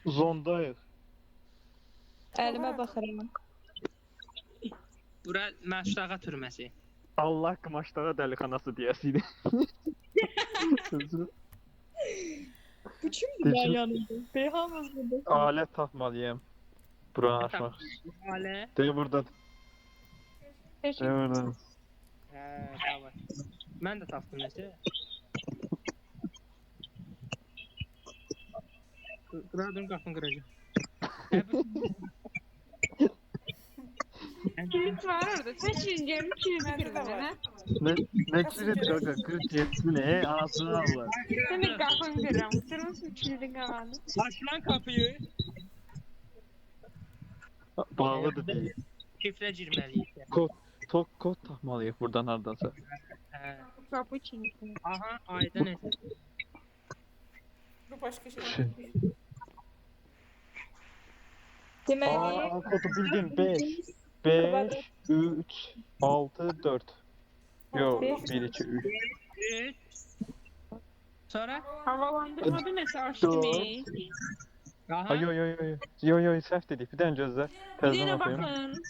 Zondayıq. Əlimə baxıram. Bura Məşdağa türməsi. Allah qımaşdağa dəlixanası deyəsiydi. Bu kimdir mən yanımda? Beyhamız burada. Alət tapmalıyım. Buranı açmaq. Alə. Deyə burada. Teşekkür Deyə burada. Hə, tamam. Mən də tapdım nəsə. Qıradım qapını qıracağım. Kilit var orada. Seçin gelin kilidi Məndə də kırmızı. var. Ne kilit kanka? Kırık yetsin ne? Anasını Allah. Demek kapını kırıram. Kırmızı kilidi kalandı. Aç lan kapıyı. Bağlıdır değil. Şifrə girməliyik. Kod tapmalıyıq buradan hardansa. Hə. Kapı kilidi. Aha, ayda nəsə. Bu başqa şey. Şey. Demek Aa, kodu bildim 5. 5, 3, 6, 4. Yo, 1, 2, 3. 3. Sonra? havalandırmadı neyse açtım. Aha. Ay yo səhv dedik. Bir dənə gözlə. Bir Təzədən yere oxuyum. bakın.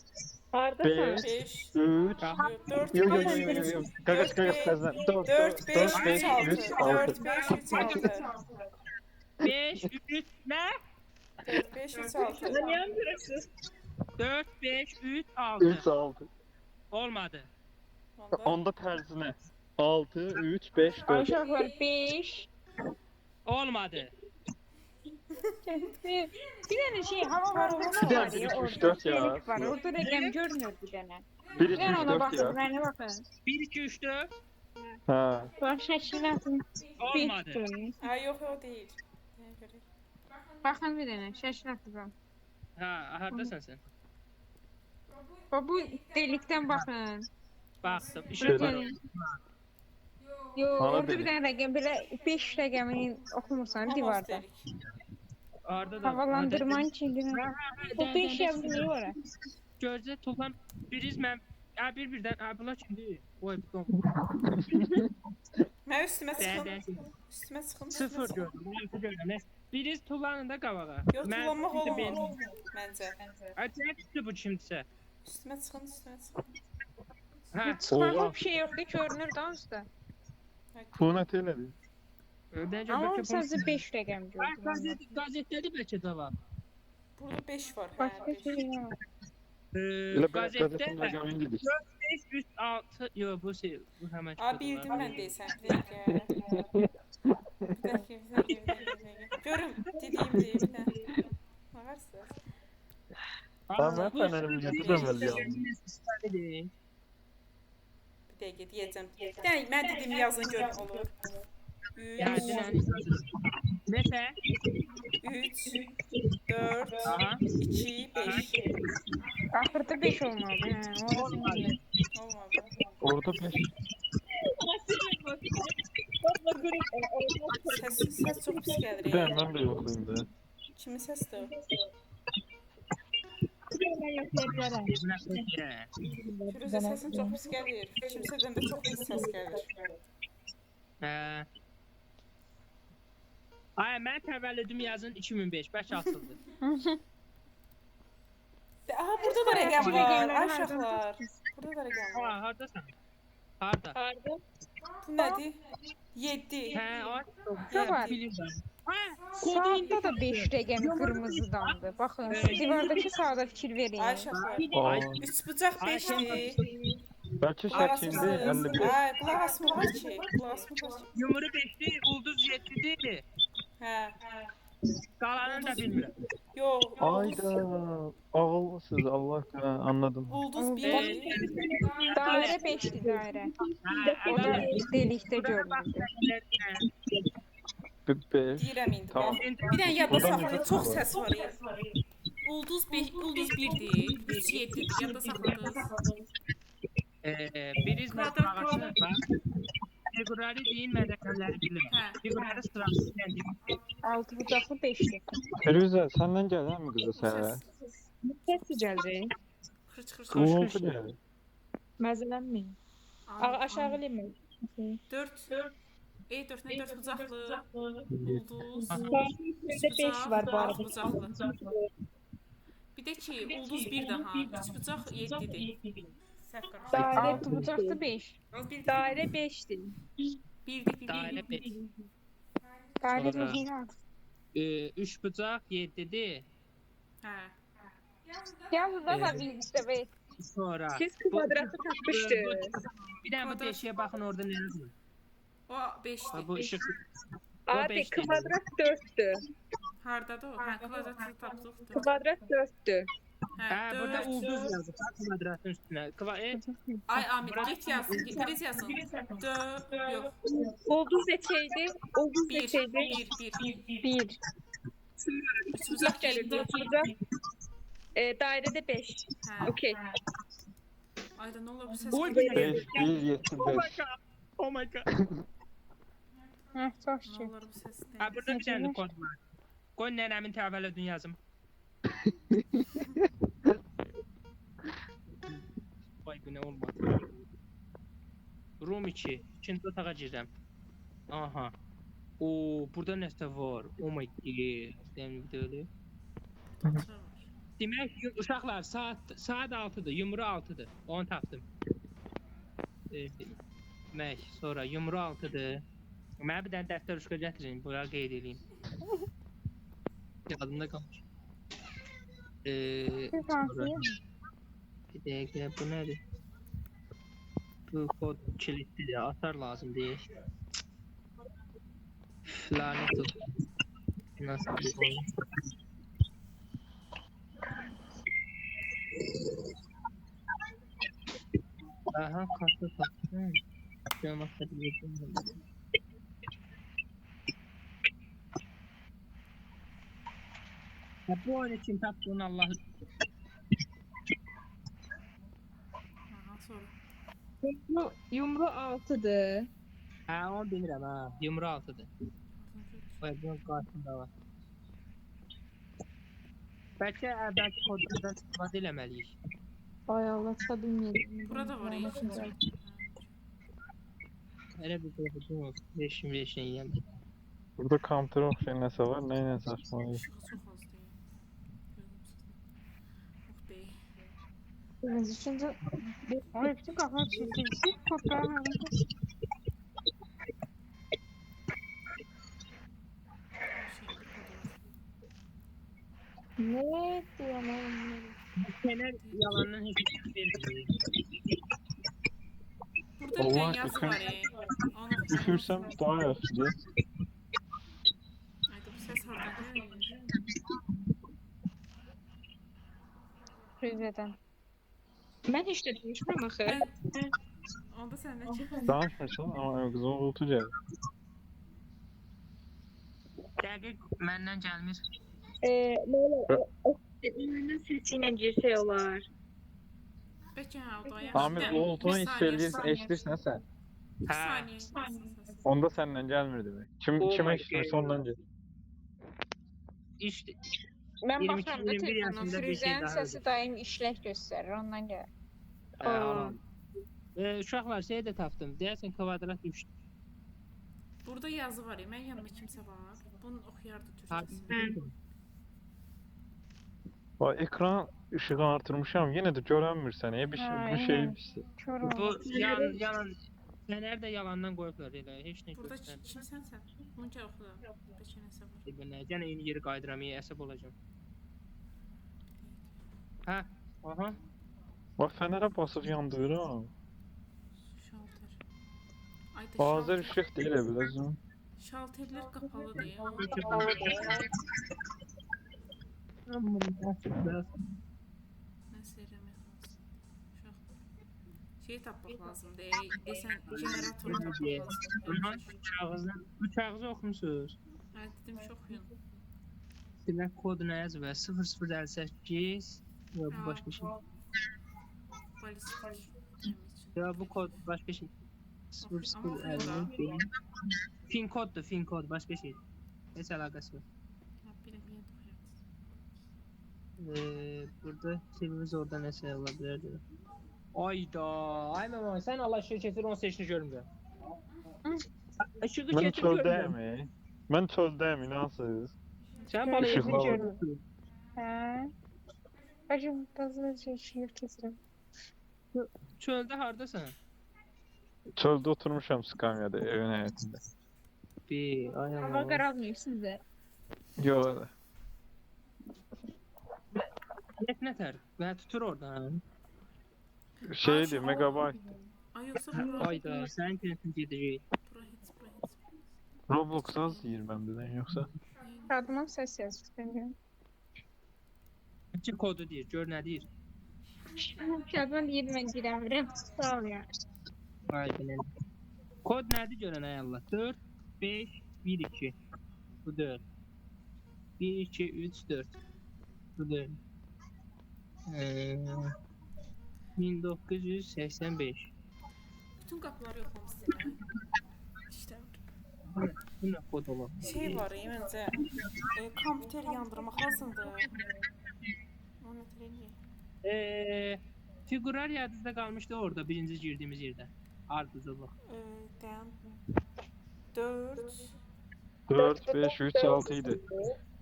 Haradasan? 5, 3, 4, yo Qaqaş təzədən. 4, 4, 5, 5, 3, 3, 6. 6. 4, 5, 3, 6. 5, 3, nə? 4, 5, 3, 6. Yan kırıksız. 4, 5, 3, 6. 3, 6. Olmadı. Onda tərzinə. 6, 3, 5, 4. Aşağı var 5. Olmadı. Bir tane şey havalandırma Bir tane var ya 1, 2, 3, orada. 4 ya. Delik var. Orada reklam görünüyor bir tane. 1, 2, Ben 3, ona 4 bakın. ya. Ben bakın. 1, 2, 3, 4. Ha. Bak şaşırın atın. Olmadı. Ha, yox, o deyil. Nəyə görə? Bakın bir tane şaşırın atın. Ha, hardasan sən? Bak bu delikten bakın. Baxdım. Bir İşə tane. var. Yo Bana orada delik. bir tane reklam böyle 5 reklamını okumursan divarda. Dedik. Orada da. Havalandırmanın içinde. Bu 5 yazılıyor oraya. Gözlə Tuğan biriz mən. Ha bir-birdən. Ha bunlar kimdir? Oy, bu. Mən üstümə çıxın. Dədə. Üstümə çıxın. Sıfır gördüm. Altı gördüm. Biriz Tuğanın da qabağa. Yox, tullanmaq olmaz. Məncə. Acayip bu kimsə. Üstümə çıxın, üstümə çıxın. Ha. Çıkarma bir şey yoktu görünür daha usta. Punat elədir. Bence Ama bəlkə sadece 5 reklam gördüm. Gazetədə bəlkə də var. Burada 5 var. Başka Hə, 5. şey yok. Elə Gazetdə qəzetində rəqəmin gedir. 5, 3, 6. Yo, bu şey, bu həmən. A, bildim mən deyəsən. Bir dəqiqə. Bir dəqiqə. Görüm, dediyim deyim də. Baxarsınız. Amma fənərim gedir əməliyyat. Bir dəqiqə deyəcəm. Yəni mən dediyim yazın görün olur. 3, Nəsə? 3, 4, Aha. 2, 5. Ahırda 5 olmalı. He, orası bilmiyorum. Olmadı. Orada 5. Səs çox pis gəlir. Bir dənə mən də yoxlayım da. Kimin səsidir o? Firuzə səsin çox pis gəlir. Kimsədən də çox pis səs gəlir. Ay, mən təvəllüdüm yazın 2005. Bəlkə atıldı. Aha, burada da rəqəm var. Ay uşaqlar. Burada da rəqəm Ha, var. hardasan? Harda? Bu nədir? 7. Hə, o. Ne var? Bilirəm. Ha, Sağda da 5 reklamı kırmızıdandı. Bakın divardaki sağda fikir verin. Ay uşaqlar. Aa, 3 bucaq 5-dir. bəlkə şəkildə 55. Ay, qulaq asmırlar ki. Qulaq asmırlar ki. Yumru 5'ti, ulduz 7'di. Hə. Qalanını da bilmirəm. Yox. Ayda. Ağıllısınız Allah anladım. Ulduz 1. Daire 5'ti daire. O da delikte görünürdü. 5. Deyirəm indi. Tamam. Bir dənə yadda Buradan saxlayın. necə Çox çıxır? səs var. Ulduz 1-dir. 3 7-dir. Yadda saxladınız. Biriz məsləhətçi var. Figurari deyin, mən rəqəmləri bilirəm. Hə. Figurari sırası gəldi. 6 bucaklı 5'ti. Firuzə, səndən gələr mi qızı sənə? Sesi geldi. Xırç xırç. Uğultu gəlir. Məzələnməyin. Aşağı inmeyin. 4. E4-nə 4 bucaqlı, ulduz, Üstündə 5 var bu arada. 6 bucaqlı. Bir də ki, ulduz 1 daha, 3 bucaq 7-dir. Səhv qarışdı. Dairə 6 bucaqlı 5. dairə 5-dir. 1-dir, Dairə 5. Dairə Sonra- 5. 3 bucaq 7-dir. Hə. Yazın da var bilgisdə 5. Sonra Siz kvadratı tapmışdınız. bir dənə bu deşiyə baxın orada nə yazılır. O 5-dir. Bu işıq Abi beş değil. kvadrat 4'tür. Hardadır o? Hə, kvadratı tapdıq. Kvadrat 4'tür. Hə, burada 4. ulduz yazır. Kvadratın üstünə. Ay Amir, get yazsın, giriz yazsın. 4, yox, Ulduz neçəydi? Ulduz 1, neçəydi? 1. 1. 3 bucaq Gəlir 7. 4 bucaq. Dairədə 5. Hə. Okey. Ayda nə olur bu səs? Oy, gəlir. 5, 1, 7, 5. Oh my god. Hə, çox Nə şükür. olur bu səs? Ha, burada bir dənə kod var. Qoy nənəmin təvəllüdünü yazım. Vay bu nə olmadı. Room 2. İkinci otağa girirəm. Aha. Oo, burada nəsə var. Oh my god. Dəmin bir də öyle. Demək ki, uşaqlar saat 6-dır, yumru 6-dır. Onu tapdım. Demək, sonra yumru 6-dır. Mənə bir dənə dəftər uşqa gətirin, bura qeyd edeyim. Yadımda qalmış. Siz Sonra hansıyım? bir dəqiqə, bu nədir? Bu kod kilitlidir, atar lazım deyil. Lanet olsun. Nasıl bir oyun? Aha, kartı taktım. Görmek istedim. Ya bu oyunu kim taptı onu Allah. Aha, sonra. Yumru 6'dır. Ha onu bilirəm ha. Yumru 6'dır. Vay bunun karşında var. Bəlkə əvvəlki kodlardan istifadə eləməliyik. Ay Allah bilmirəm. Burada var ya. Elə bir qorxucum olsun. Beşim yiyəm. Burada counter oxşayan nəsə var, nə ilə saçmalıyıq. İşığı çox az deyil. Yox deyil. Biz üçün də Ay, bütün qafa çəkildi. Toprağı Ne diyorum? Kenar yalandan heç bir şey vermir. Burada bir Allah dənə yazı yakın. var ya. Onu oxuyuram. Düşürsəm daha yaxşıdır. Ayda bu səs hardan gəlir? Rize'den. Ben hiç de konuşmam axı. Onda sən nə ki? Danışmırsan, amma qızın uğultu gəlir. Dəqiq məndən gəlmir. Ünlü sesiyle girse olar. Bəlkə hə, o da yaxşı. Amir, uğultunu hiss eşidirsən sən. Bir saniye. Onda səndən gəlmir demək. Kim Oh kimə my eşitmirsə God. ondan gəlir. İşte Ben 22, baxıram da 21 telefondan yaşında bir şey Firuze'nin daha səsi daim işlək göstərir, ondan gəlir. uşaqlar şey də tapdım. Deyəsən kvadrat 3. Burada yazı var ya. Mən yanımda kimsə var. Bunu oxuyardı Ha, türkçəsini. Bax ekran işığı artırmışam, yenə də görənmirsən. Bir şey Ha, bu şey yəni. Kör Bu olmuş. yalan Fener də yalandan qoyublar elə. Heç nə Burada göstərmir. kimsən sən? Bunu gəl oxu da. Bəlkə nəsə var. Belə yenə eyni yeri qaydıram, əsəb olacağam. Hə, aha. Bax fənərə basıb yandırıram. Şalter. Ayda Hazır şalter. işıq deyil biləcəm. Şalterlər qapalıdır ya. Nəsə eləmək lazım. Uşaqlar. Şey tapmaq lazımdır. Desən generator tapmaq lazımdır. Bu kağızı oxumusunuz. Hə, dedim ki, oxuyun. Dilək kodu nə yazıb? 0058. Ya bu başqa şey. Balistik. Ya bu kod başqa şey. 0050. Fin koddur, fin kod başqa şey. Heç əlaqəsi yox. Bilməyə oxuyarız. Burada televizorda nəsə ola bilərdi. Ayda, ay mama, sən Allah şirkətin onun seçini görmürəm. Işığı Mən getir çöldəyim. görürəm. Mən çöldəyim, inansınız. Sən bana Işıqlar yaxın var. görürsün. Hə. Bacım bazı şey keçirəm. Çöldə hardasan? Çöldə oturmuşam skamyada, evin həyətində. Ay Hava Allah. qaralmıyor sizdə. Yox, Net nətər? Və tutur oradan. şeydir, megabayt. Ay yoksa bura. Ayda, sənin internetin gedəcək. Bura hiç. Roblox az deyir mən bilən, yoxsa? Adıma səs yaz. Bilmirəm. İki kodu deyir, gör nə deyir. Şadman deyir mən girəmirəm. Sağ ol ya. Ay bilən. Kod nədir görən ay Allah? 4, 5, 1, 2. Bu 4. 1, 2, 3, 4. Bu 4. 1985. Bütün kapıları yoxlamışsın. İşte Bu nə kod ola? şey var ya bence kompüteri yandırmaq lazımdır. O ne trendi? Figurar yadınızda qalmışdı orada birinci girdiyimiz yerdə. Ardıcıllıq. Dayan. 4. 4, 5, 3, 6 idi.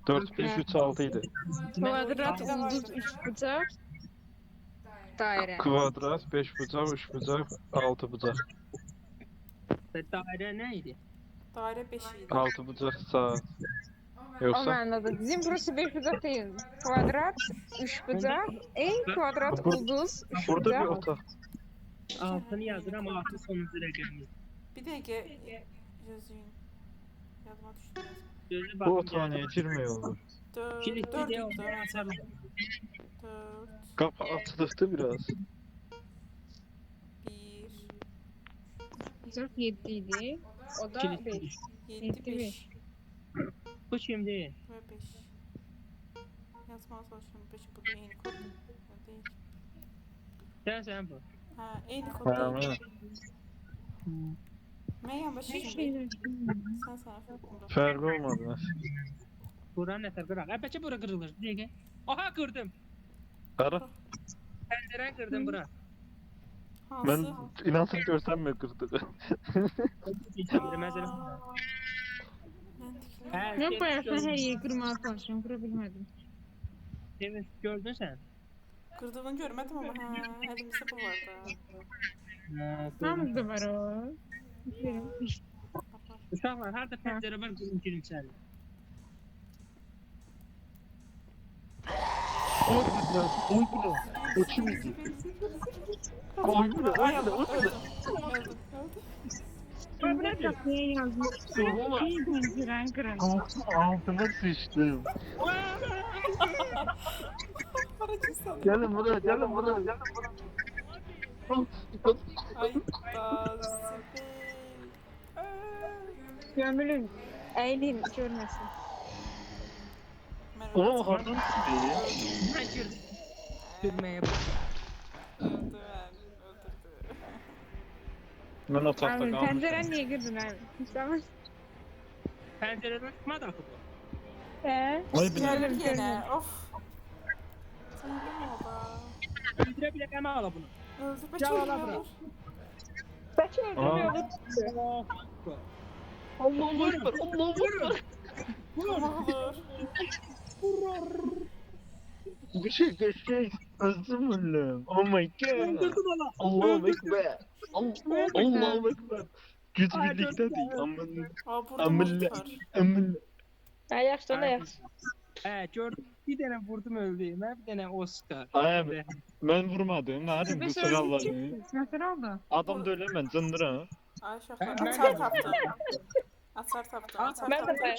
4, 5, 3, 6 idi. Kvadrat, ulduz, üçbucaq. Dairə. Kvadrat, 5 bucaq, 3 bucaq, 6 bucaq. Dairə nə idi? Daire 5 idi. 6 bucaq saat. O Yoxsa? mənada. Bizim burası 5 bucaq deyil. Kvadrat, 3 bucaq, kvadrat, ulduz, 3 Burada bir bucaq. otaq. Altını yazıram, altı sonuncu rəqəmi. Bir dəqiqə yazayım. Yadıma düşdü. Gözü Bu baxın. otağa niyə girmək olur? 4. Kilitli 4 deyə idi. onu açarım. 4. Qapı açılıqdı biraz. 1. Bucaq 7 idi. O da Kilitli. 5. 7 5 Bu kimdir? ve 5. Yazmaya çalışıyorum. 5 bu da eyni kod. Değil. Sən bu. Ha, eyni kod Hə, değil. mən. Ben yanlış Bir şimdi. şey Sen farkında. Fərqi olmadı nəsə. Bura nətər qıraq? Bəlkə bura qırılır. Dəqiqə. Aha qırdım. Qara. Pəncərəni qırdım bura. Mən Hansı? inansın görsənmə qırdığı. Məsələn. Ben Mən bayaqdan hər yeri qırmağa çalışıyorum, qıra bilmədim. Demin gördün sən? kırdığını görmedim ama ha, elimizde bu vardı. Hamıda var o. Uşaqlar, harda pəncərə var, girin girin içəri. O kim idi? Oy bu ne? Ay Oy bu ne? Allah, Oy bu ne? öldüm. Kabına kapıya yazmışsın. Bir pencereni kırın. Altına sıçtım. Paracı sanırım. Gelin buraya, gelin buraya, gelin buraya. Ay da Sibel. Gömülün. Eylin görmesin. Oğlum hardan çıktı? Mən girdim. Görməyə Öldü ben. Öldürdü. Ben otaqda Abi qalmışım. pencereni niye kırdın abi? Tamam. pəncərədən çıxmadı axı bu. He? Ay bir Gelir Gelin, gene. Of. Söyleme baba. Öldürə bilək əmə ala bunu. Öldü. Gel Beçer ala bura. olur. Kaç Aa. öldürüyor? Allahu Ekber, Allahu Ekber. Olur. Bir şey geçecek. Özüm öldüm. Oh my god. Öldürdüm ala. Allahu Ekber. Allahu Ekber. Güc birliktedir. Amin. Aa burada Amin. mod var. Amin. Ayaktan ayak. Hə, gördüm. Bir dənə vurdum öldü. Mən bir dənə Oscar. Ayam. Ben vurmadım. Ne yapayım? Bu sıra var. Nasıl oldu? Adam da öyle ben zındıra. Ay şaka. Ben Açar de- taptım. Açar taptım. Açar Ben de taptım. bayağı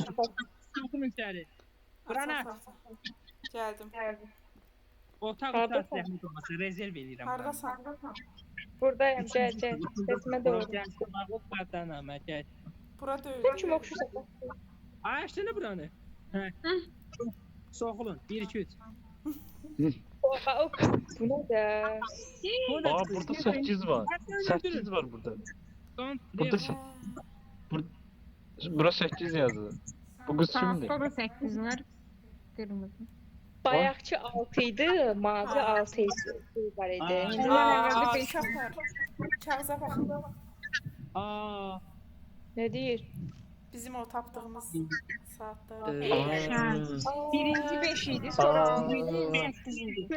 Soxum içəri. Buranı Açar aç. taptım. Geldim. Otaq Harda otaq zəhmət olmasa rezerv eləyirəm. Hardasan? Buradayım gel gel. Sesime doğru. Gəlsin, bax, qartana, məkək. Burada öldü. Kim okşusa? Ay, açdın buranı. Hə. Soxulun. 1 2 3. Bu ne de? Aa burada 8 var. 8 var burada. Burada Ee, Bura 8 yazdı. Bu kız kimdi? Tahta da 8 var. Kırmızı. Bayaqçı 6 idi, mavi 6 idi. Var idi. Aa. Bunlar evvelde Aa, 5 kağıt var. Kağıza bak. Aa, Ne deyir? Bizim o tapdığımız saatler. Birinci 5 idi, sonra 6 idi, 8 idi.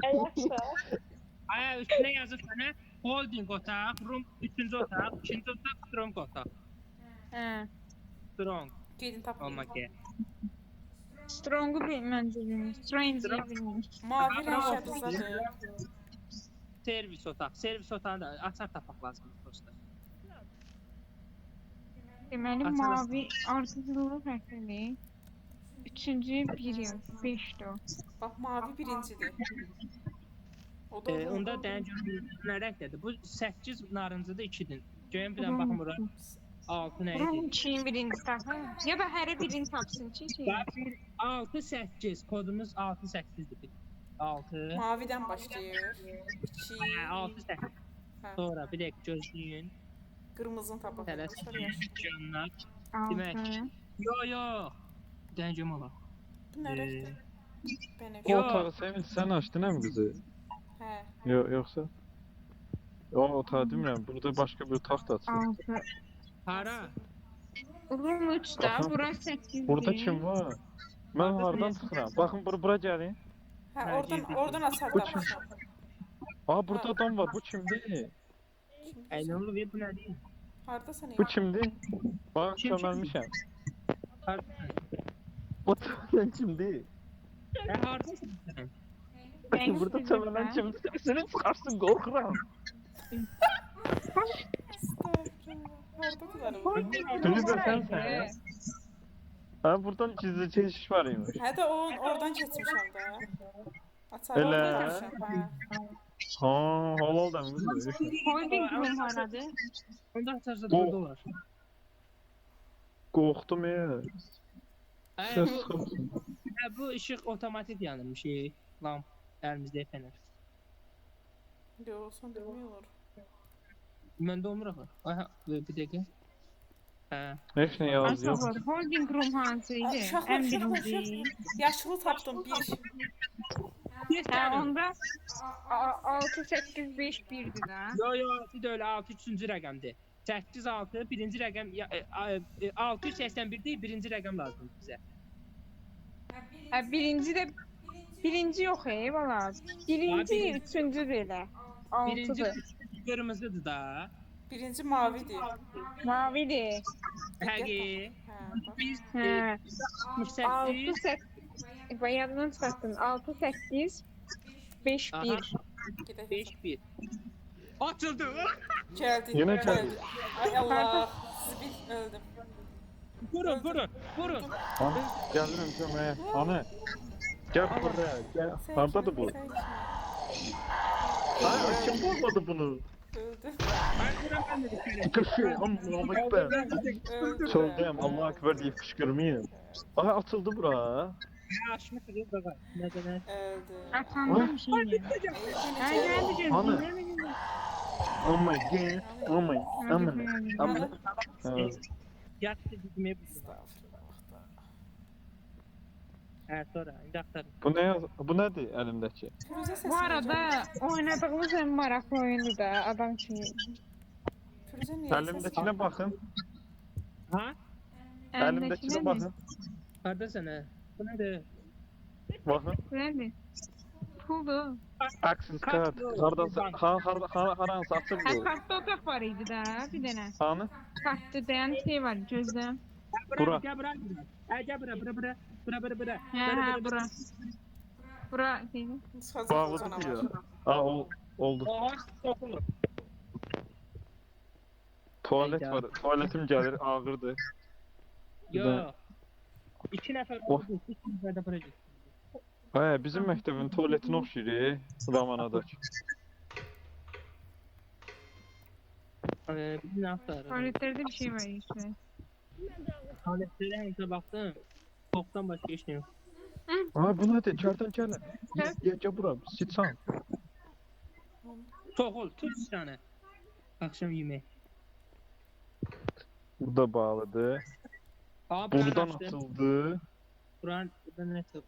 Ayaqsa. Ay üstüne yazıb sənə holding otaq, room 3-cü otaq, 2-ci otaq, strong otaq. Hə. Strong Gedin tapın. olmaq ki. Strong'u məncə bilmir. Strange'i bilmir. Mavi rəng şərtlidir. Servis otaq. Servis otağını da açar tapmaq lazımdır dostlar. Deməli Açarız. mavi ardıcılığı fərqlidir. Üçüncü 1 yox, 5'dir o. Bax, mavi birincidir. O da Onda dənə görürəm nə rəngdədir? Bu 8 narıncıdır, 2-dir. Görün bir dənə baxın bura. 6 nə Bunun idi? için birinci tapın. Ya da hər birini tapsın ki şey. 6 8 kodumuz 6 8'dir. 6 mavidən başlayır. 2, 6 8. Sonra bir dəqiqə gözləyin. qırmızını tapaq. Tələs Sonra yaşıl. canlar. 6. Demək. Yo. Dəncəm ola. Bu nə rəngdir? O Bənövşə. otağı Sevinç sen açtın hem kızı? Hə. Yoksa? O otağı demirəm. Burada başka bir otaq da açsın. 6. Hara? Rum 3 da, Aha. bura 8. Burada kim var? Ben hardan çıxıram? Baxın bura gəlin. Hə, Hə, oradan açar Bu tapmışam. Aa burada adam var. Bu kimdir? Ay nə olub bu nədir? Hardasan Bu ya? kimdir? Bak Kim? çömelmişəm. Hara? Bu çömelen kimdir? Hardasın sən? Ben Burada sizi çömelen ben- kimdir? Seni çıkarsın korkuram. Estağfurullah. Hardadılar o? Biri de sensən. Ha buradan gizli çeşiş var imiş. Hə də oradan keçmişəm də. Açar Elə. oradan keçmişəm. Hə. Ha halal demir. Holding room haradır? Onda açarsa Bu- da olar. Qorxdum ya. Ay, Ses bu, çıxırsın. bu işıq otomatik yanır şey. Lamp əlimizdə fənər. Yox, söndürmək olur. Məndə olmur axı. Aha, bir dəqiqə. Hə. Heç nə yaz yox. Aslında holding room hansıydı? Uşaqlar, En uşaqlar, birinci. uşaqlar. Yaşılı tapdım, 1. Ha onda 6, 8, 5, 1'di da. Yo yo 6 deyil, 6 3-cü rəqəmdir. 8 6 birinci rəqəm 681 deyil, birinci rəqəm lazımdır bizə. Ha birinci yok valla. Birinci, Abi, üçüncü belə. Birinci 6'dır. qırmızıdır da. Birinci mavidir. Mavidir. Həqiqi. Hə, bax. Biz Hə. 6, 68 8. Bayandan çıxartdın. 6, 8, 5, 1. Gedək. 5 1. Açıldı. Gəldi. Yenə gəldi. gəldi. Ay Allah. Sizi bil, öldüm. Vurun, vurun, vurun. Ana gəlirəm köməyə. Ana. Gəl buraya. Gəl. Hardadır bu? Ay kim bozmadı bunu? Öldü. Ay vuram mən də düşərəm. Kışı. Allahu ekber. Öldü. Çöldəyəm. Allahu ekber deyib qışqırmayın. Ay açıldı bura. Ya aşmışıq ya qaqa. Nədən? Öldü. Atandan bir şey yok. Ay nerede gözüm? Ana. Nerede gözüm? Oh my god. Oh my. Aman. Aman. Ha. Yatdı dizməyə bu. Estağfurullah. Hə, sonra indi axtarın. Bu ne yaz? Bu nədir əlimdəki? Firuzə səsi Bu arada oynadığımız en maraqlı oyunu da adam kimi. Firuzə niyə səsi? Əlimdəkinə baxın. Ha? Əlimdəkinə mi? baxın. Hardasan hə? Bu nədir? Baxın. Nerede? Puldu. Access card. Haransa açıq Ha bu. kartta otak var idi da bir dene. Hanı? Kartta dayan şey var gözde. Bura. Gəl bura. Gəl bura, bura. Ha bura. Bura değil mi? Çıxacaq Bağlıdır canavar. ya. Aa oldu. Oha, soxulur. Tuvalet var. Tuvaletim gəlir ağırdır. Yo. 2 nəfər Oh. oldu. 2 nəfər də bura getdi. Hə, bizim məktəbin tualetinə oxşayır. Ramanadakı. Biz nə axtarırıq? Tuvaletlerde bir şey var işte. Tualetlərə həmişə baxdım. Soxdan başqa heç nə yox. Aa bu nədir? Kərtənkələ. Gəl bura. Sitsan. Soxul, tut sıçanı. Axşam yemək. Burada bağlıdır. Aa, Buradan atıldı. Buradan nəsə.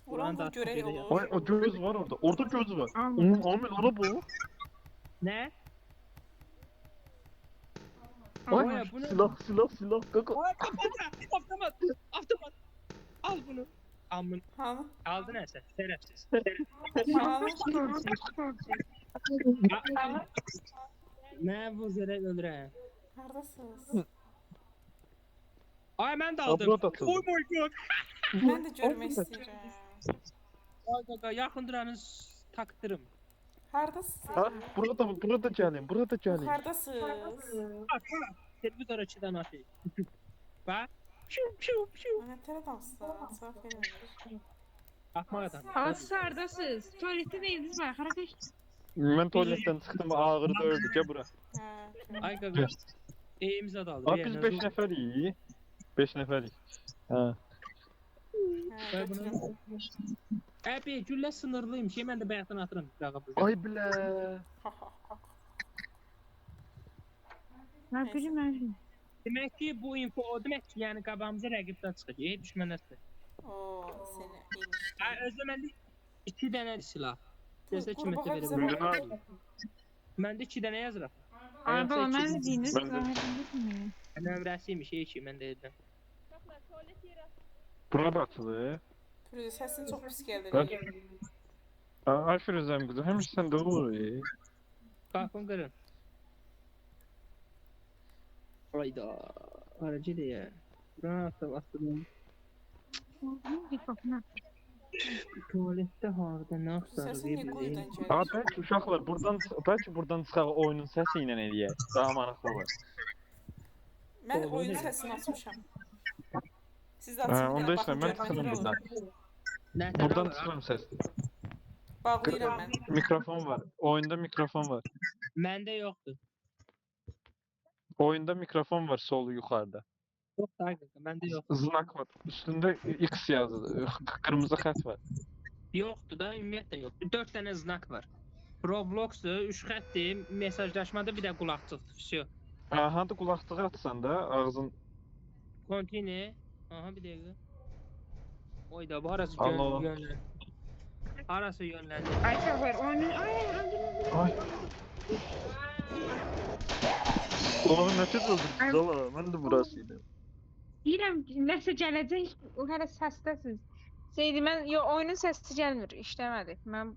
Ulan bu görək olur. Ay o göz var orada. Orada göz var. Allah. Amin ana bu. Nə? Ay Oya, bu ne? silah. Kaka. Ay, avtomat. Al bunu. Al bunu. Hanı? Aldın neyse. Şerefsiz. Hanı? Ne bu zere öldüreyim. Hardasınız? Ay ben de aldım. Abla da atıldı. Oh my god. Ben de görmek istəyirəm. Ay kaka yakın duranız taktırım. Hardasınız? Ha, burada gelin. Hardasınız? Televizor açıdan atayım. Bak. Şup. Nə tər adamsınız? Cavab vermir. Bakma adam. Az hardasınız? Tuvalette değildiniz mi arkadaş? Ben tuvaletten çıktım ağırda öldü. Gel bura. Hə. Ay kaka. Eğimize daldı. Abi biz 5 nəfərik. 5 nəfərik. Ha. Hə, götürün. Abi gülle sınırlıyım. Şey ben de bayattan atırım. Ay bilə. Ha, ha, ha. Ben bilmem. Demek ki bu info o demek ki yani qabağımıza rəqibdən çıxacaq. Düşmənlər çıxacaq. Oo, seni iyiymiş. Ay özdə məndə 2 dənə silah. Gözə kimi Qurbağa verir. bizə Bugün bax. aldım. Məndə 2 dənə yazıraq. Abi o Ayaqsa ben iki- değiliz. Ben de. Zahidin Nömrəsiymiş, şey mən deyirdim. Bura da açılır. Firuzə, səsin çox pis gəldi. Ben... Ay Firuzəm qızım, həmişə sən də olur. Qapını qırın. Hayda. Aracı diye. Buranı atdım. Tuvalette harda ne yapsarız? Səsin niyə quyudan Ha, gəlir? bəlkə buradan çıxaq oyunun səsi ilə eləyək. Daha maraqlı olur. Mən oyun səsini açmışam. Siz də Ha, açın. onda işlə, mən çıxırım buradan. Buradan çıxıram səs. Bağlayıram mən. Mikrofon var. Oyunda mikrofon var. Məndə yoxdur. Oyunda mikrofon var sol yuxarıda. Yox da məndə yox. Znak var. Üstündə X yazılı. Qırmızı xətt var. Yoxdur da ümumiyyətlə yoxdur. 4 dənə znak var. Robloxdur, 3 xətdir, mesajlaşmada bir də qulaqçıqdır. Всё. Aha da qulaqlığı atsan da ağzın. Continue. Aha bir dəqiqə. Oyda bu harası Allah. yönlən. Harası yönləndi. Ay şoför onu Ay. Oğlum ne tez öldürdü Ay. Zala. Ben de burasıydım. Deyirəm nəsə gələcək, o hələ səsdəsiz. Seydi mən oyunun səsi gəlmir, işləmədi. Mən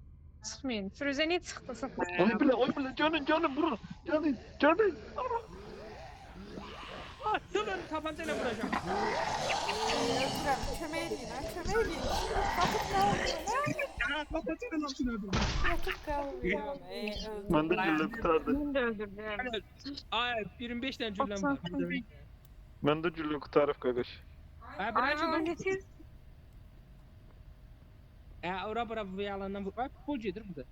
çıxmayın. Firuzə niyə çıxdın? Oy bile canın bura. Canın. Ah, dur tabancayla vuracağım. Öldürəm. Kömək eləyin, ha, kömək eləyin. Yatıb qalmayın, ha. Tabancayla nasıl öldürdün? Yatıb qalmayın. Öldüm. Ben de gülle kurtardı. Mən də öldürdüm. Ay 25 tane cümlem var. Ben de gülle kurtarıp kardeş. Ay Ay bırak mən şimdi. də tez. Ora bu yalandan vur. Ay bu gedir burada.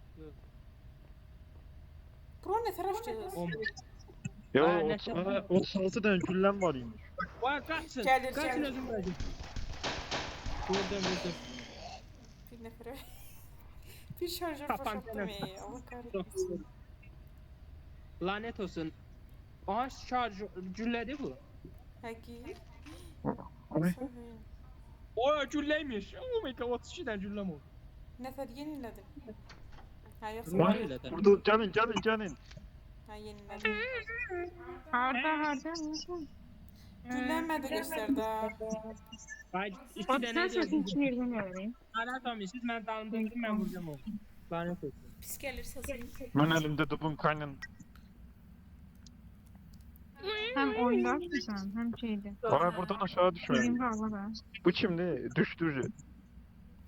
Bura nə tərəfdəyiz? Ya Ay, ne şey- 36 tane güllem var yine. Vay kaçsın. Gelir, Kaçsın gelir. özüm verdim. Vurdum. Bir nəfərə. Bir şarjör Tapanca boşaltdım. nə? Allah kahretsin. Lanet olsun. Aha şarj güllədi bu. Həqiqi. Ay. O gülləymiş. Oh my god 32 tane gülləm oldu. Nəfər yenilədim. Ha, yoxsa Vay. var. Öyle de. Burada canın. Ha, yenilədim. Harda. Güllənmədi göstərdi. ha. Ay 2 Bax tane sən de. səsin çevirdin öyrəyim. Lanet olsun siz mən dalımdaydım mən vuracağım onu. Lanet olsun. Pis gəlir səsin. Ben elimde dubum kaynan. Həm oyunda mısın, həm şeydə. Ay buradan aşağı düşme. Bilim qala da. Bu kimdi? Düştü.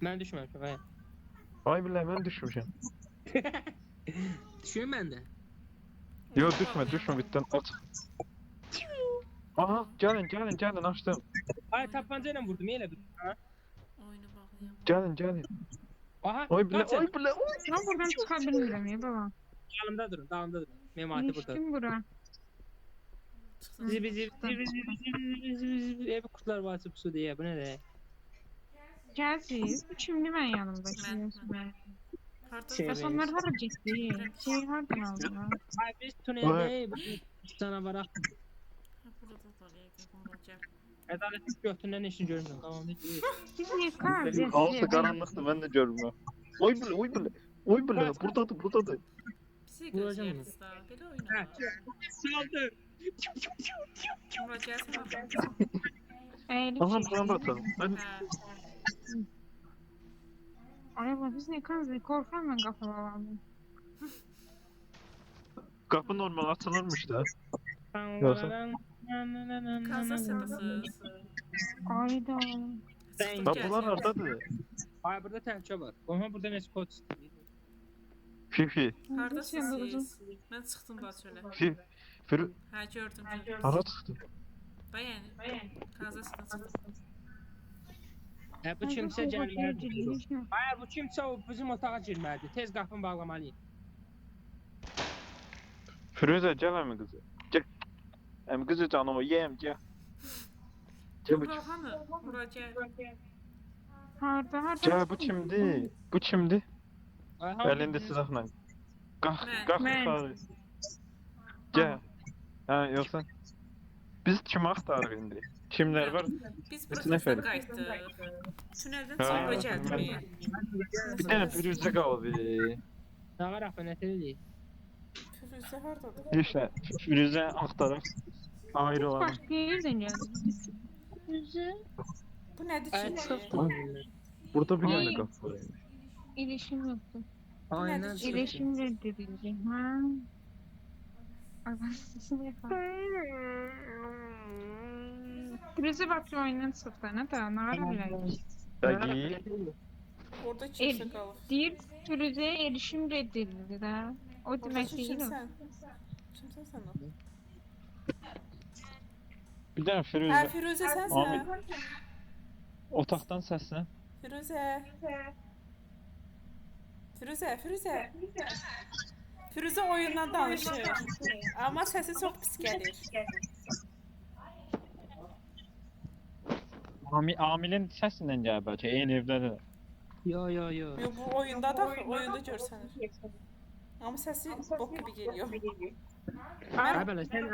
Mən düşməmişəm. Ay. Ay bile ben düşmüşüm. Düşüyorum mən də. Yo düşme bitten at. Aha gelin açtım. Ay tapancayla vurdum elə bir. Ha? Oyunu bağlayam. Gelin. Aha. Ay bile. kaçın. Mən buradan çıxa bilmirəm ya baba. Dalımda durun. Memati burada. İlişkim bura. Zibi. Evi kurtlar varsa su diye bu ne de? Gəlsiz. Şimdi mən yanımdakı. Şey, Bəs onlar hara getdi? Şey hardan aldılar? Ay biz tünelde canavara Burada da olacaq. ədaletsiz götündən işin görmüyorum. Tamam değil. Biz niyə qal? Altı karanlıktı ben de görmüyorum. Oy bile. Buradadır. Bizi Vuracağım gözləyiriz da. Belə oyna. Saldır. Murat gəlsin bakalım. Eğilip Aha çek. buna batalım. Hadi. Hə. Ay bak biz ne kadar korkuyorum ben kafalarımdan. Kapı normal açılırmış da. Kanser sırasız. Ayda. Ben- Bak bunlar hardadır? Ay burada tənçə var. Aha burada nəsə kod istəyir. Fifi. Hardasınız siz? Mən çıxdım bax çölə. Firu. Hə, gördüm. Hara çıxdı? Bayən. Kanzasına çıxdım. Hə bu kimsə gəlməlidir. Ay bu kimsə o bizim otağa girməlidir. Tez qapını bağlamalıyıq. Firuze gel əmi qızı. Gel. Əmi qızı canım o yeyəm gel. Gel bu. Murat hanı? Murat gəl. Harda. Gel bu kimdi? Bu kimdi? Ay Elinde silahla. Qalx, Mən. qalx Mən. yuxarı. Gel. Ha yoksa biz kimi axtarırıq indi? Kimlər var? Biz Üç protestdən nəfər. qayıtdıq. Tüneldən Hə, sonra gəldim. Bir dənə Firuzə qaldı. Dağa rəfənət edir. Firuzə hardadır? İşte Firuzə axtaraq. Ayrı olalım. Başka yerden geldi. Güzel. Bu nədir Ay ki? çox. Burada bir Ay. dənə qapı var. İletişim yoktu. Aynen. Çok. İletişim reddedildi. Ha. Ay ben sesini yapamam. Birisi baktı oyundan çıktı. Ne da ne ara bilərik. Dəqiq. Orada kimsə qalır. Deyir Firuzəyə erişim reddedildi də. O Oradakı demək deyil o. kimsən? Kimsən sən o? Bir dənə Hə, Firuzə Firuzə sənsən. Ahmet. otaqdan səslən. Firuzə. Firuzə. Firuzə oyundan danışır. Amma səsi çox pis gəlir. Amilin səsindən gəl bəlkə. Eyni evdədir. Yo. Yo, bu oyunda da oyunda görsənir. Amma səsi bok gibi geliyor. Ay belə sən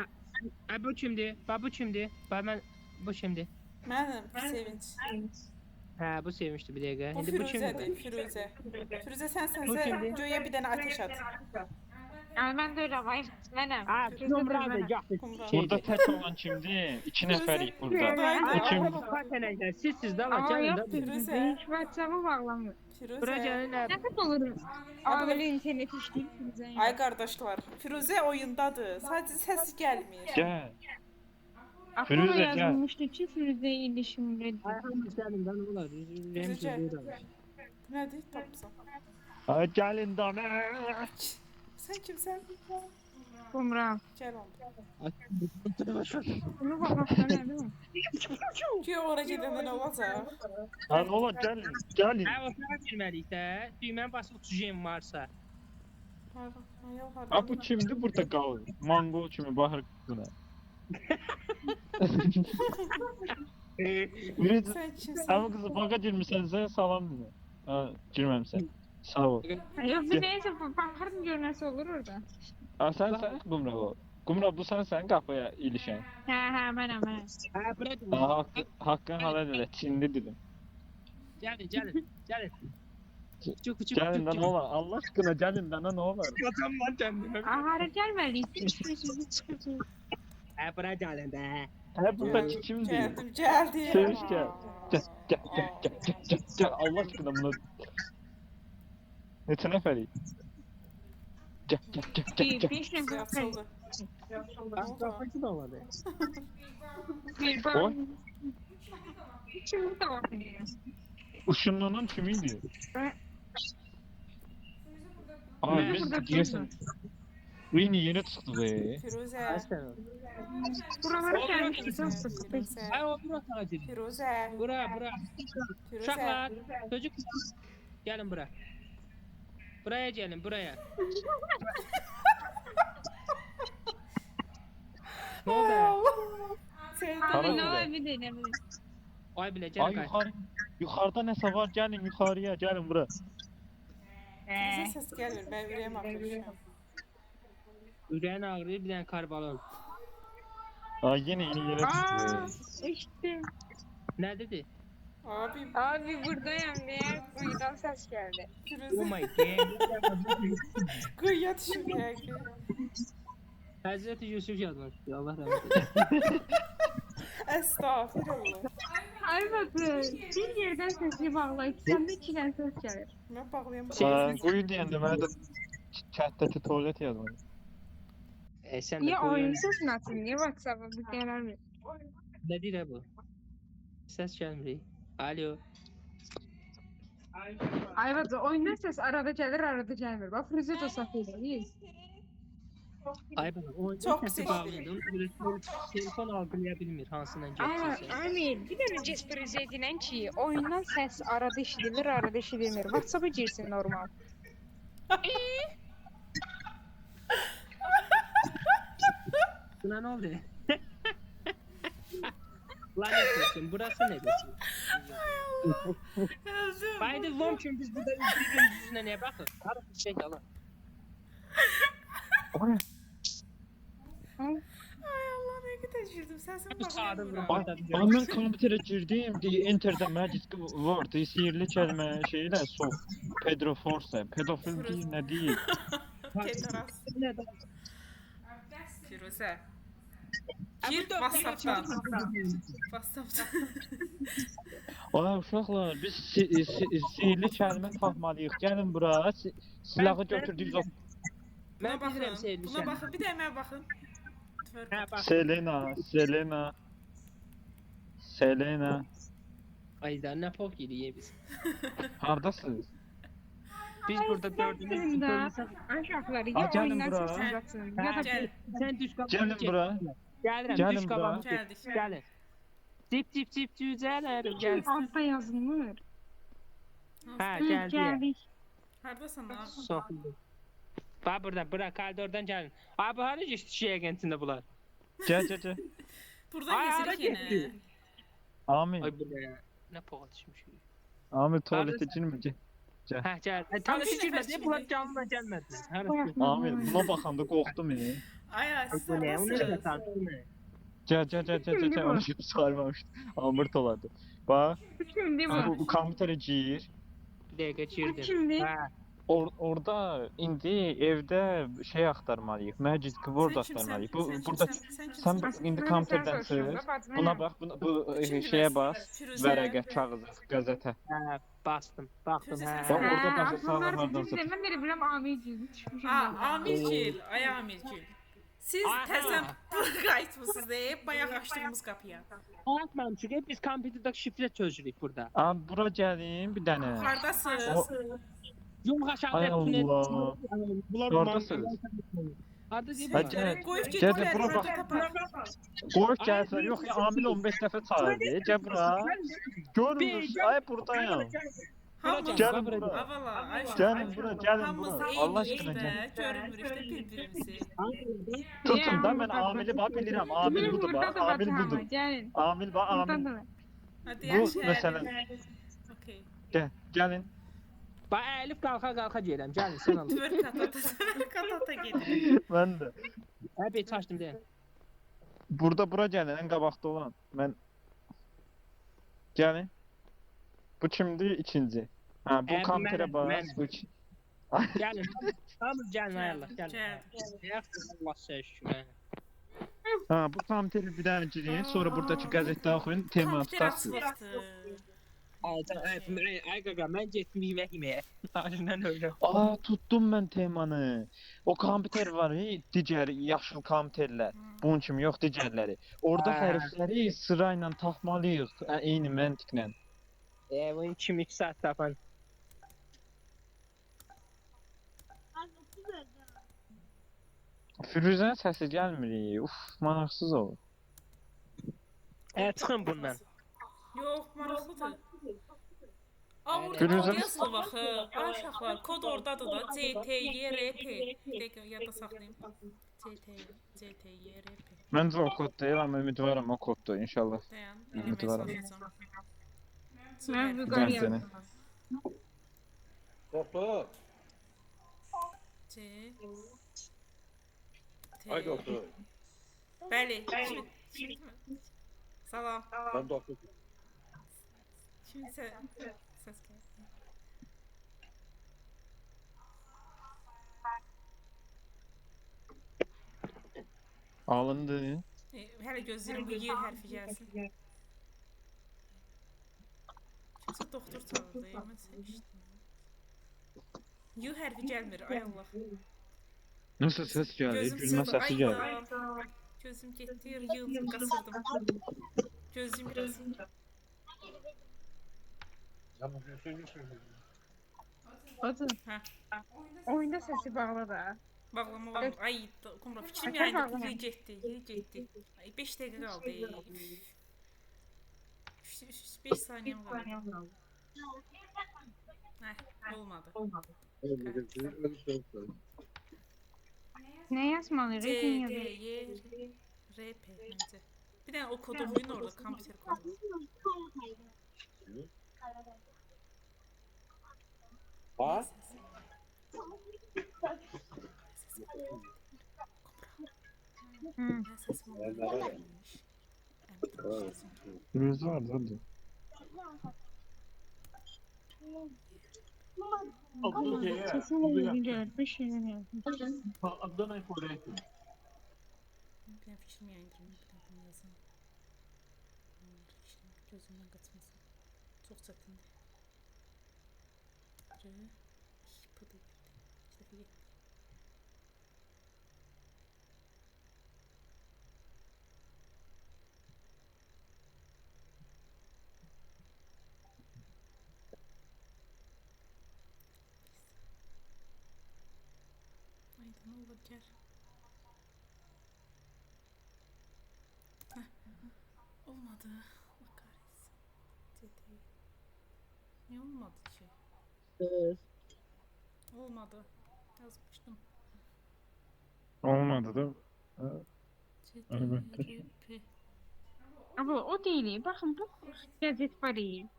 Ay bu kimdir? Bax bu kimdir? Bax mən bu kimdir? Mənim Sevinç. Hə bu sevmişdi bir dəqiqə. Bu İndi bu kimdir? Firuzədir, Firuzə. Firuzə Bu sənsənsə kimdir? göyə bir dənə ateş at. Ay ben de öyle var. Benim. Ha, Qumradır, yaxşı. Qumra. Burada tək olan kimdir? 2 nəfərik burada. Buradaydı. Kim? Ay bu patənəklər sizsiz də var, Ama gəlin yok də. Firuzə. Hiç WhatsApp'a bağlamıyor. Bura Firuzə. gəlin. Ne kadar olur? Aa böyle internet işleyip Firuzə'ye. Ay qardaşlar, Firuzə oyundadır. Sadəcə səsi gəlmir. Gəl. Aklıma Firuzə, gel. yazılmıştı ki Firuzəyə ilişim reddedildi. Ay hamı sənin də nə olar? Firuzə. Bu nədir? Tapsan. Ay gəlin dana. Sən kimsən? Kumral. Gəl onda. Bunu bakmakta ne değil mi? Göyə ora gedəndə nə olacaq? Ha nə olar gəlin. Gəlin. Hə, otağa girməliyik də. Düyməni basıb oksijen varsa. Harda? Ayol Ha harda? bu kimdir burada qalır? Manqol kimi baxır buna. Biri Sən kimsən? Ama kızı baka girmişsən sən salam dinle. Ha girməmsən. Sağ ol. Yok bir neyse bakarım gör nasıl olur orada. Ha sən Qumra ol. Qumra bu sən qapıya ilişən. Ha benim. Hə, bura Ha haqqın hala elə Çinli dedim. gəlin. Küçük. Gəlin də nə olar? Allah aşkına gəlin də nə olar? Adamlar kəndimə. Ahara gelmeli. Hiçbirisi çıkıyor. Hə, bura gəlin də. Hə buradakı kimdir? Gəldim. Seviş gəl. Gəl. Allah aşkına bunu. Neçə nəfərik? Gəl. Beş ne Açıldı. Qapıcı da var. Bir Oy. bak. Şimdi de bakıyor. Işınlanan kimiydi? Ben- Abi Ben biz burada diyesin. Yeni yeni çıktı be. Firuzə. Əsər. Buralara gelmişti. Çok sıkıntı. Firuzə. Ay o bura otağa girin. Firuzə. Bura. Firuzə. Uşaqlar, çocuk gəlin bura. Buraya gəlin, buraya. Ne oldu? Sevdim. Para Abi güzel. ne var bir de ne bileyim. Ay bile Ay gəlin qayıt. yukarı. Yukarıda ne var? Gelin yukarıya. Gelin bura. Bizə səs gəlmir. Mən ürəyim ağrışam. Ürəyin ağrıyır, bir dənə karbalon. Ay yine yere Aa çıktı. işte. Nə dedi? Abi, Abi buradayım diye uyudan ses geldi. Oh Firuzə. my god. Quyuya düşür yəqin. Həzrəti Yusuf yazmaq istiyor. Allah rəhmət eylesin. Estağfurullah. Ay bakın, bir yerden sesini bağlayıp sen de iki tane ses gelir. Ben bağlayayım. Quyu deyəndə mənə də chatdəki tualet yazmadı. Sen de Ya koy. oyun sesini atın, niye WhatsApp'a bir gelir mi? Ne deyir bu? Ses gelmiyor. Alo. Ay bakın, oyundan ses arada gelir, arada gelmir. Bak Firuze de saklayız. Ay bana o Çok sesi seçti. bağlıydı. Onu böyle telefon algılayabilmir hansından Aynen, geçtiyse. aynen. Bir tane Jasper izlediğinden ki oyundan ses arada eşidilir, arada eşidilmir. WhatsApp'a girsin normal. Buna ne oldu? Lanet olsun. Burası neresi? Öldüm. Haydi Vomçun biz burada birbirimiz yüzüne neye bakın? Harap bir şey yalan. Ay Allah ne kadar şişirdim. Sen Bu sağda bağlayayım. vuran. Ay mən kompüterə girdim, deyə Enter-də Magic Word, sihirli kəlmə şeyi də sof. Pedro Force, pedofil deyil, nə deyil. Pederast. Firuze. Gir WhatsApp'tan. WhatsApp'tan. Ay uşaqlar, biz sihirli kəlmə tapmalıyıq. Gəlin bura, silahı götürdük. Ben Buna bilirəm bakın. sevdi Buna bakın. Bir de hemen bakın. Ha bak. Selena. Ayda ne pok gidiyor biz. Hardasınız? Biz burada dördümüz Aşağıları Aa, ya gelin oyundan bura. ses uzatsın ya da Gel. Sen düş kabağını Gəlin bura. Gelirəm, Gəlin düş bura. kabağını Geldik. Gelin. Cip cip cip cücələrim gel. altta yazılır. Ha Hı, geldi ya. geldik. Neredesin lan? Sokuldu. Bak buradan, bura koridordan gelin. Abi hara geçti şey agentinde bunlar? Gəl. Burada Ay, ara gezirik yine. gitti. Amin. Ay bu ne? Ne poğa düşmüş. Amin tuvalete girmə. Ha gel. Tanışı girmedi, bunlar canlıma gelmediler. Harası? Amin, buna baxanda qorxdum. Ay ay siz Bu ne? O ne neredesiniz? tanışı ne? Gəl. Onu kimi çıxarmamışdı. Amırt oladı. Bax, Şimdi bu kompüterə gir. Bir dakika girdim. Şimdi- Ha. Orada indi evdə şey axtarmalıyıq. Magic Word Sen kimsen? axtarmalıyıq. Sen Burada kimsen? sən indi kompüterdən çıx. Buna bax, bu şeyə bas. Vərəqə, kağız, qəzetə. Ha, bastım. Baktım ha. Bak orada baxır Bunlar sağlardan bizim satır. ben de bilmem Amirciğim. Aa, Amirgil. Ay Amirgil. Siz Aha. təzən bura qayıtmısınız deyib bayaq açdığımız qapıya. Anlatmadım çünkü biz kompüterde şifre çözürük burada. Abi bura gəlin bir dənə. Hardasınız? Yumruq aşağıda Ay Allah. Bunlar Oradasınız. Arda değil Hadi. mi? Qoyub get Gəl, gəl bura burada bax. tapar. Qoy gəlsən. Yox, Amil 15 dəfə çağırdı. Gəl bura. Görmürsən. Ay buradayam. Hamımız Gəlin bura. avala. Ay Gəlin bura, gəlin Hamımız bura. eyni Allah aşkına evdə gəl. görmürük də bir-birimizi. Tutun da mən Amili bax bilirəm. Amil budur bax. Amil budur. Gelin. Amil bax, Amil. Hadi Bu yaxşı. məsələn. Okey. Gəlin. Bak Elif kalka gelem. Gelin sen al. Twerk atata gedin. Mən də. Hep et açtım değil. Bura gəlin, ən qabaqda olan. Mən Gəlin. Bu kimdir? İkinci. Ha, bu Əbi, kompüterə mənəm, bas. mənəm. Bu iki. Gelin. Tamam gelin ayarlar. Gelin. Gəldik. Allah sevşkür. Ha, bu kompüteri bir dənə girin, sonra buradakı qəzetdə oxuyun, tema Kompüter tutarsınız. açılıbdı. Ay gaga ben gitmeyeyim yemeğe. Aynen öyle. Aa, tutdum mən temanı. O kompüter var, digər yaşıl kompüterlər. Bunun kimi yox digərləri. Orada Ha. hərfləri sırayla taxmalıyıq, eyni məntiqlə. Bunun kim 2 saat tapan. Firuzənin səsi gəlmir. Uf, maraqsız olur. Çıxın bundan. Yox, maraqlıdır. Aa, burada Firuzə- kod yazılı baxı. Ay uşaqlar, kod oradadır da. CTYRP. Bir dəqiqə, yadda saxlayım. CTYRP. Məncə o kod deyil, amma ümidvaram o koddur inşallah. Dayan, Evet, eləmək var. çalışacağım. Ben Güzel yukarıya. seni. C. Ay doktor. Bəli. Şimdi Salam. Ben doktor. Şimdi səs gəl. Alındı. Hələ gözləyirəm bu Y hərfi gəlsin. Kimsə doktor çağırdı, mən sevişdim. Y hərfi gəlmir, ay Allah. Nasıl ses geldi? Gözüm Gülme sığdı, sesi geldi. ayda. Gözüm getdi, yığıldı, qasırdım. Gözlüyüm biraz. Adı. Hə, Oyunda sesi bağlı da. bağlama var. Ay, Kumra, fikrim Ay, yayında, bağlama. Y getdi. Ay, 5 dəqiqə qaldı. 5 saniyəm qaldı. Hə, olmadı. Ne yazmalı? C, Rating D, yazıyor. Y, R, P məncə. Bir dənə o kodu oxuyun orada, kompüter kodu. Var? Hı. Mən səsim olmadı. Rüz vardı hadi. Sesin uygun görmüş. Yani. Bir dənə fikrimi yayındırım, bir dənə bunu yazım. Fikrim gözümdən qaçmasın. Çox çətindir. R, P də getdi. İki dəfə getdi. Ayda nə olur, gəl. Olmadı. Allah kahretsin. Dedi. Niye olmadı ki? Olmadı. Yazmıştım. Olmadı da. Elbette. CDRP. Ama o değil. Bakın bu gazet var iyi.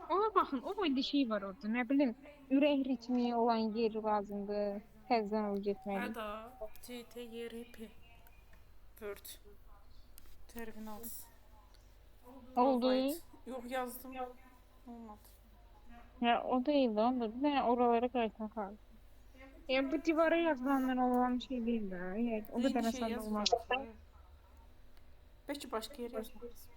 Ona bakın o boyda şey var orada. Ne bileyim. Ürək ritmi olan yer lazımdır. Təzdən ol getməli. Həda. CDRP. Word. Terminal. Oldu. Provide. Yok yazdım. Olmadı. Ya o değil de onda. Bir tane oralara qayıtma kaldı. Ya bu divara yazılanlar olan şey değil de. Evet, o kadar Eyni şey asan olmaz. yazmadı. Belki başka yer yazmalıyız.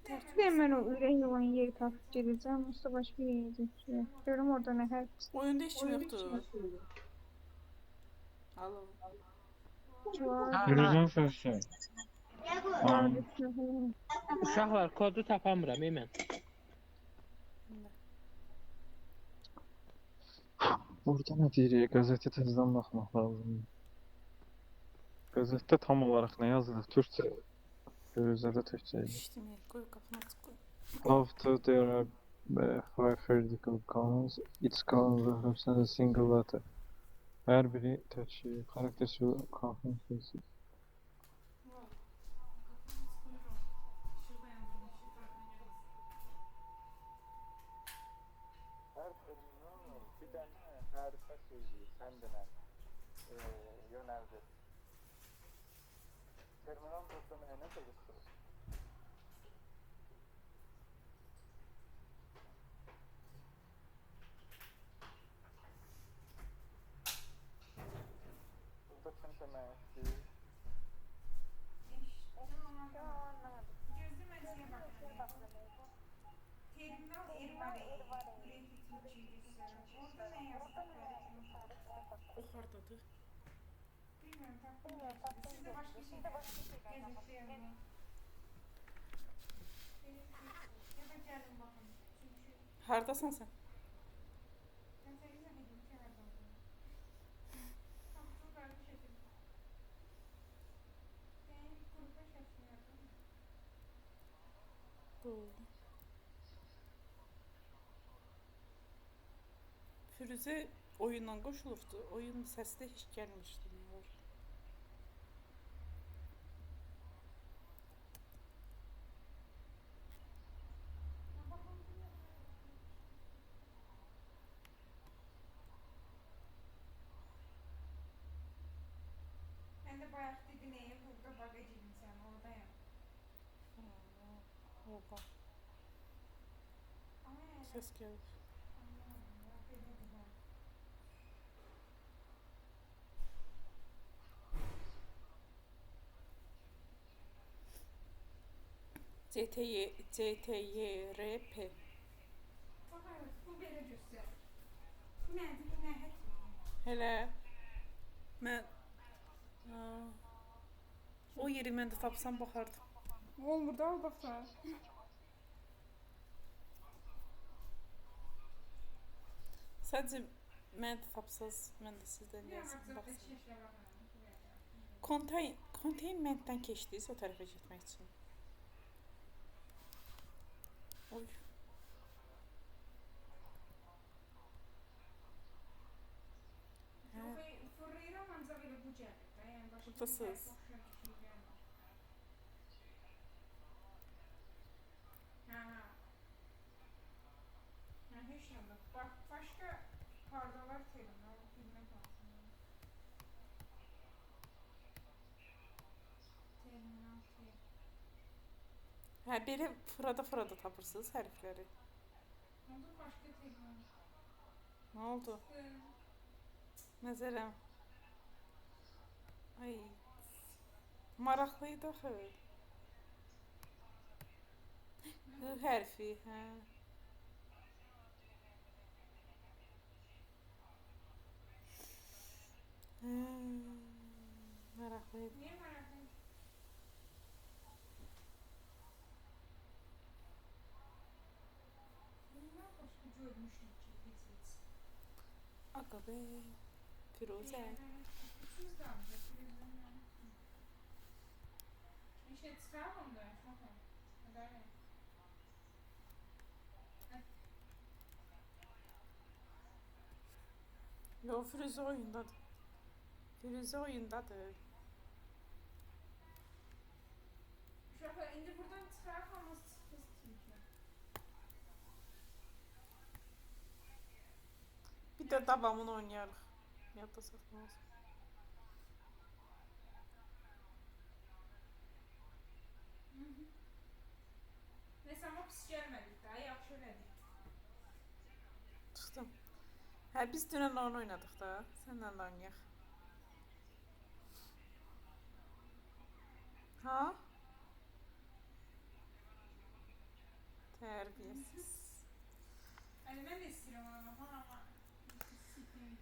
Bir de ben o ürək olan yeri tapıp geleceğim. Usta başka yere gideceğim. Görüm orada ne her. Oyunda hiç kim yoktu? Alo. Rüzün sesi. Uşaqlar kodu tapamıram mən. Burada ne diyor? Gazete tezden bakmak lazım. Gazette tam olarak ne yazılır? Türkçe. Rüzede Türkçe. İşte mi? Koy kapını açık koy. After there are five vertical columns, each column represents a single letter. Her biri tek şey, karaktersiz kahve sesi. Her kelime bir tane harika sözü kendine yöneldi. Terminal programı ne çalıştırır? Burada kim demek ki? Yukarıdadır. Hardasan sen? Bu. Firuzə oyundan qoşulubdu. Oyun səsdə heç gəlmişdi. Nə var? Ben de bayağı dinleyip burada bagajıyım sen oradayım. Orada. Ama yani Səs gəlir. CTYRP. Bax, evet, bu belə göstərir. Bu nədir, bu nə həkmi? Hələ mən Aa, o yeri mən də tapsam baxardım. Olmur da, al bax da. Sadəcə mən də tapsaz, mən də sizdən Yəni, yazım, WhatsApp-da baxsam. şəklə baxıram. Containment-dən keçdiniz o tərəfə getmək üçün. Oy. Yox, fırlayıram, ancaq elə bu gəlir də. Yəni, başqa Buradasınız. bir şey gəlmir. Hə. Hə, heç nə yox. Bax, başqa hardalar terminal bilmək lazım. Terminal T. Hə, belə fırada tapırsınız hərfləri. Onda başqa terminal. Nə oldu? Nəzərəm. Ay. Maraqlıydı axı. H hərfi, hə. Maraqlıydı. Niyə maraqlı? Bundan başqa görmüşdüm ki, heç. Aga be. Firuzə. Siz də amca, Firuzənin. İşte çıxarım da, baxın. Hadi. Yo, Firuzə oyundadır. Firuzə oyundadır. Uşaqlar, indi buradan çıxarıq, amma çıxdınız çünki. Bir də davamını oynayarıq. Yadda saxlamaq. Neyse, amma pis gəlmədik də, yaxşı elədik. Çıxdım. Hə, biz dünən onu oynadıq da. Sənlə də oynayaq. Ha? Tərbiyəsiz. Yəni, mən də istəyirəm onu, amma siktim.